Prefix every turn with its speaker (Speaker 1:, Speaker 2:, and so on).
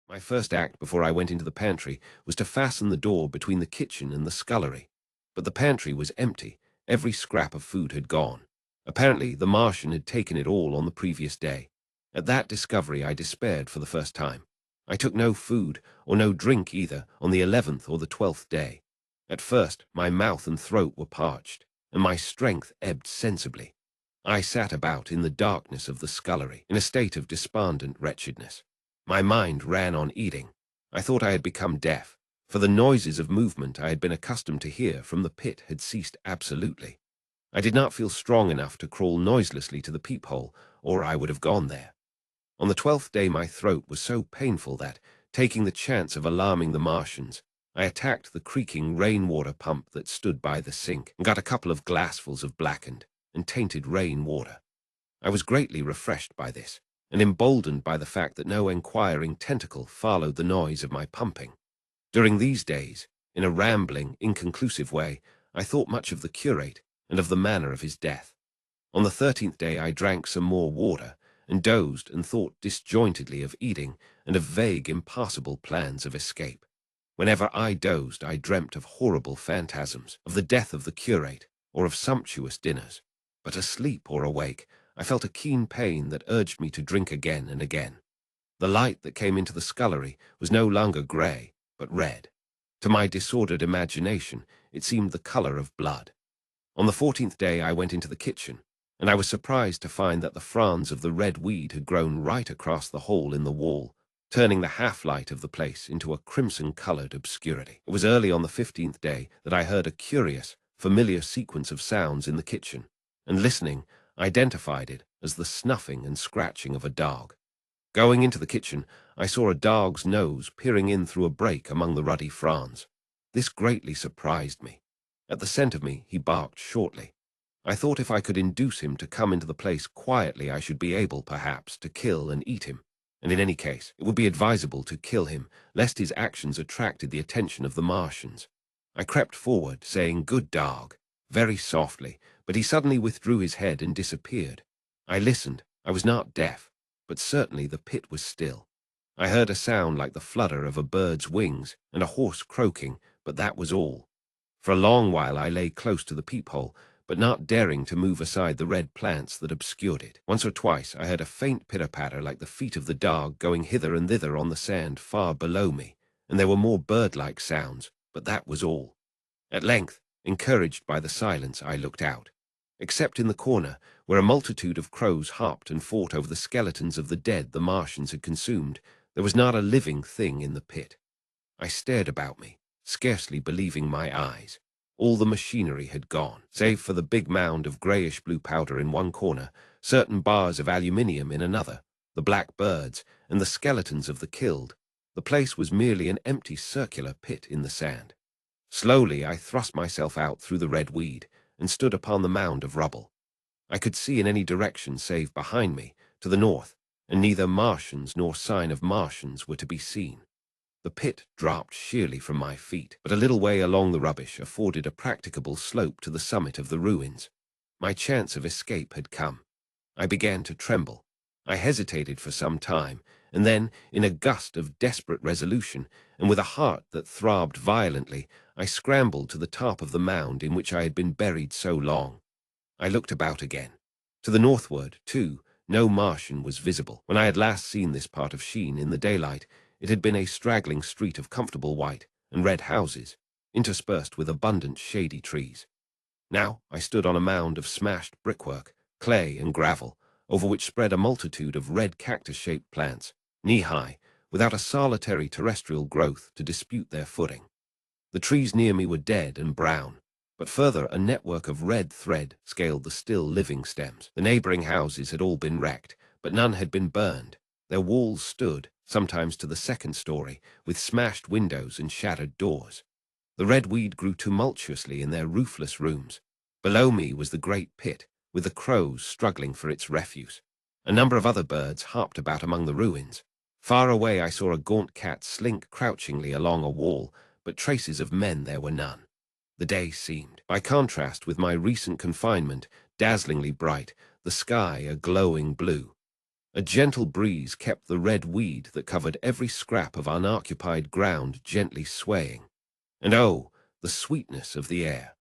Speaker 1: My first act before I went into the pantry was to fasten the door between the kitchen and the scullery. But the pantry was empty. Every scrap of food had gone. Apparently, the Martian had taken it all on the previous day. At that discovery, I despaired for the first time. I took no food, or no drink either, on the 11th or the 12th day. At first, my mouth and throat were parched, and my strength ebbed sensibly. I sat about in the darkness of the scullery, in a state of despondent wretchedness. My mind ran on eating. I thought I had become deaf, for the noises of movement I had been accustomed to hear from the pit had ceased absolutely. I did not feel strong enough to crawl noiselessly to the peephole, or I would have gone there. On the 12th day my throat was so painful that, taking the chance of alarming the Martians, I attacked the creaking rainwater pump that stood by the sink and got a couple of glassfuls of blackened and tainted rain water. I was greatly refreshed by this, and emboldened by the fact that no enquiring tentacle followed the noise of my pumping. During these days, in a rambling, inconclusive way, I thought much of the curate and of the manner of his death. On the 13th day I drank some more water, and dozed and thought disjointedly of eating and of vague, impassable plans of escape. Whenever I dozed, I dreamt of horrible phantasms, of the death of the curate, or of sumptuous dinners. But asleep or awake, I felt a keen pain that urged me to drink again and again. The light that came into the scullery was no longer grey, but red. To my disordered imagination, it seemed the colour of blood. On the 14th day I went into the kitchen, and I was surprised to find that the fronds of the red weed had grown right across the hole in the wall, turning the half-light of the place into a crimson-coloured obscurity. It was early on the 15th day that I heard a curious, familiar sequence of sounds in the kitchen, and listening, identified it as the snuffing and scratching of a dog. Going into the kitchen, I saw a dog's nose peering in through a break among the ruddy fronds. This greatly surprised me. At the scent of me, he barked shortly. I thought if I could induce him to come into the place quietly, I should be able, perhaps, to kill and eat him. And in any case, it would be advisable to kill him, lest his actions attracted the attention of the Martians. I crept forward, saying, "Good dog," very softly, but he suddenly withdrew his head and disappeared. I listened. I was not deaf, but certainly the pit was still. I heard a sound like the flutter of a bird's wings and a horse croaking, but that was all. For a long while I lay close to the peephole, but not daring to move aside the red plants that obscured it. Once or twice I heard a faint pitter-patter like the feet of the dog going hither and thither on the sand far below me, and there were more bird-like sounds, but that was all. At length, encouraged by the silence, I looked out. Except in the corner, where a multitude of crows hopped and fought over the skeletons of the dead the Martians had consumed, there was not a living thing in the pit. I stared about me, scarcely believing my eyes. All the machinery had gone, save for the big mound of greyish-blue powder in one corner, certain bars of aluminium in another, the black birds, and the skeletons of the killed. The place was merely an empty circular pit in the sand. Slowly I thrust myself out through the red weed, and stood upon the mound of rubble. I could see in any direction save behind me, to the north, and neither Martians nor sign of Martians were to be seen. The pit dropped sheerly from my feet, but a little way along the rubbish afforded a practicable slope to the summit of the ruins. My chance of escape had come. I began to tremble. I hesitated for some time, and then, in a gust of desperate resolution, and with a heart that throbbed violently, I scrambled to the top of the mound in which I had been buried so long. I looked about again. To the northward, too, no Martian was visible. When I had last seen this part of Sheen in the daylight, it had been a straggling street of comfortable white and red houses, interspersed with abundant shady trees. Now I stood on a mound of smashed brickwork, clay and gravel, over which spread a multitude of red cactus-shaped plants, knee-high, without a solitary terrestrial growth to dispute their footing. The trees near me were dead and brown, but further a network of red thread scaled the still living stems. The neighbouring houses had all been wrecked, but none had been burned. Their walls stood, sometimes to the second story, with smashed windows and shattered doors. The red weed grew tumultuously in their roofless rooms. Below me was the great pit, with the crows struggling for its refuse. A number of other birds hopped about among the ruins. Far away I saw a gaunt cat slink crouchingly along a wall, but traces of men there were none. The day seemed, by contrast with my recent confinement, dazzlingly bright, the sky a glowing blue. A gentle breeze kept the red weed that covered every scrap of unoccupied ground gently swaying. And oh, the sweetness of the air!